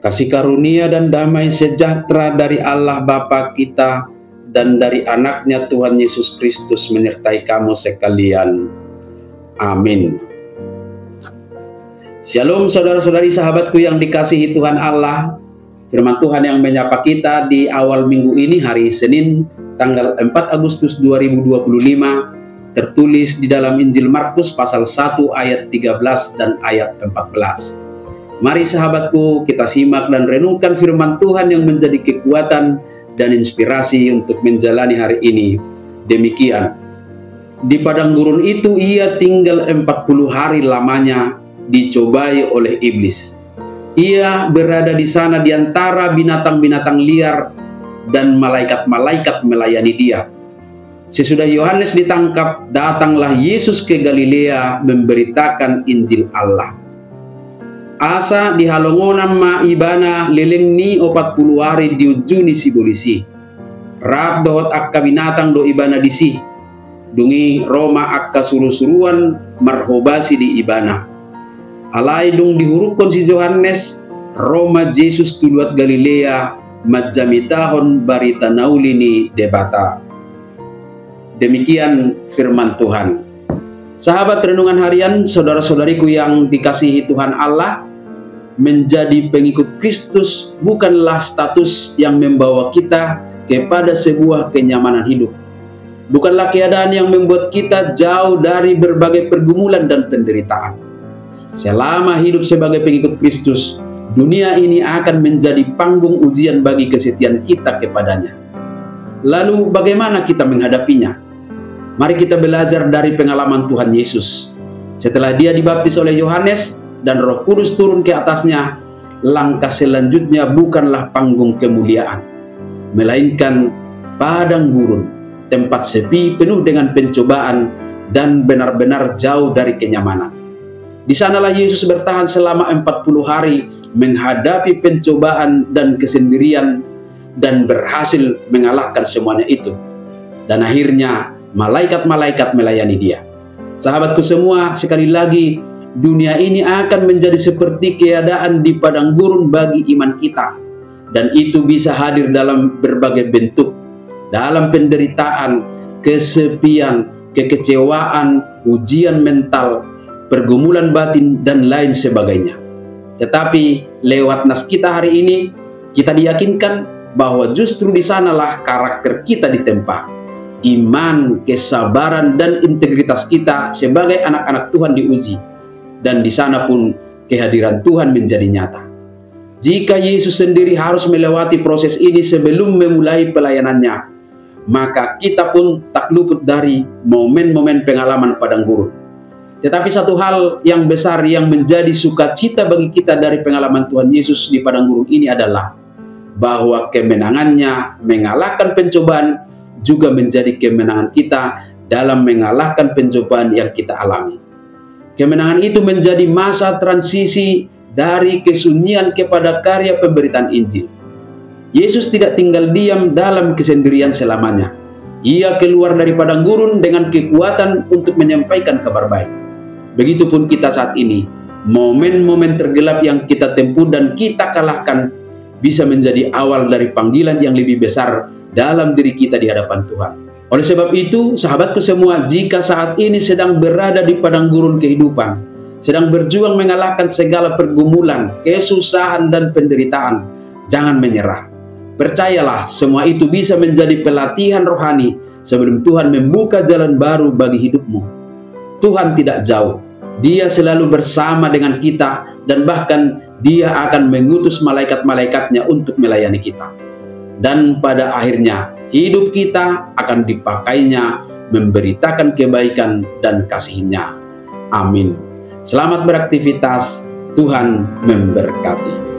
Kasih karunia dan damai sejahtera dari Allah Bapa kita dan dari anaknya Tuhan Yesus Kristus menyertai kamu sekalian. Amin. Shalom saudara-saudari sahabatku yang dikasihi Tuhan Allah. Firman Tuhan yang menyapa kita di awal minggu ini, hari Senin tanggal 4 Agustus 2025, tertulis di dalam Injil Markus pasal 1 ayat 13 dan ayat 14. Mari sahabatku, kita simak dan renungkan firman Tuhan yang menjadi kekuatan dan inspirasi untuk menjalani hari ini. Demikian, di padang gurun itu ia tinggal 40 hari lamanya, dicobai oleh iblis. Ia berada di sana di antara binatang-binatang liar dan malaikat-malaikat melayani dia. Sesudah Yohanes ditangkap, datanglah Yesus ke Galilea memberitakan Injil Allah. Asa di halongonam ma ibana leleng ni 40 hari diujuni si polisi. Rap dawat akka binatang do ibana disi. Dungi Roma akka suruh-suruan marhobasi di ibana. Alai dung dihurukkan si Yohanes, Roma Yesus tuluat Galilea majamitahon barita naulini debata. Demikian firman Tuhan. Sahabat renungan harian, saudara-saudariku yang dikasihi Tuhan Allah, menjadi pengikut Kristus bukanlah status yang membawa kita kepada sebuah kenyamanan hidup. Bukanlah keadaan yang membuat kita jauh dari berbagai pergumulan dan penderitaan. Selama hidup sebagai pengikut Kristus, dunia ini akan menjadi panggung ujian bagi kesetiaan kita kepadanya. Lalu bagaimana kita menghadapinya? Mari kita belajar dari pengalaman Tuhan Yesus. Setelah dia dibaptis oleh Yohanes dan Roh Kudus turun ke atasnya, langkah selanjutnya bukanlah panggung kemuliaan, melainkan padang gurun, tempat sepi penuh dengan pencobaan dan benar-benar jauh dari kenyamanan. Di sanalah Yesus bertahan selama 40 hari menghadapi pencobaan dan kesendirian dan berhasil mengalahkan semuanya itu. Dan akhirnya malaikat-malaikat melayani dia. Sahabatku semua, sekali lagi, dunia ini akan menjadi seperti keadaan di padang gurun bagi iman kita. Dan itu bisa hadir dalam berbagai bentuk. Dalam penderitaan, kesepian, kekecewaan, ujian mental, pergumulan batin, dan lain sebagainya. Tetapi lewat nas kita hari ini, kita diyakinkan bahwa justru di sanalah karakter kita ditempa. Iman, kesabaran, dan integritas kita sebagai anak-anak Tuhan diuji. Dan di sana pun kehadiran Tuhan menjadi nyata. Jika Yesus sendiri harus melewati proses ini sebelum memulai pelayanannya, maka kita pun tak luput dari momen-momen pengalaman padang gurun. Tetapi satu hal yang besar yang menjadi sukacita bagi kita dari pengalaman Tuhan Yesus di padang gurun ini adalah bahwa kemenangannya mengalahkan pencobaan juga menjadi kemenangan kita dalam mengalahkan pencobaan yang kita alami. Kemenangan itu menjadi masa transisi dari kesunyian kepada karya pemberitaan Injil. Yesus tidak tinggal diam dalam kesendirian selamanya. Ia keluar dari padang gurun dengan kekuatan untuk menyampaikan kabar baik. Begitupun kita saat ini, momen-momen tergelap yang kita tempuh dan kita kalahkan bisa menjadi awal dari panggilan yang lebih besar dalam diri kita di hadapan Tuhan. Oleh sebab itu, sahabatku semua, jika saat ini sedang berada di padang gurun kehidupan, sedang berjuang mengalahkan segala pergumulan, kesusahan, dan penderitaan, jangan menyerah. Percayalah, semua itu bisa menjadi pelatihan rohani sebelum Tuhan membuka jalan baru bagi hidupmu. Tuhan tidak jauh, Dia selalu bersama dengan kita, dan bahkan Dia akan mengutus malaikat-malaikatnya untuk melayani kita. Dan pada akhirnya hidup kita akan dipakainya memberitakan kebaikan dan kasih-Nya. Amin. Selamat beraktivitas, Tuhan memberkati.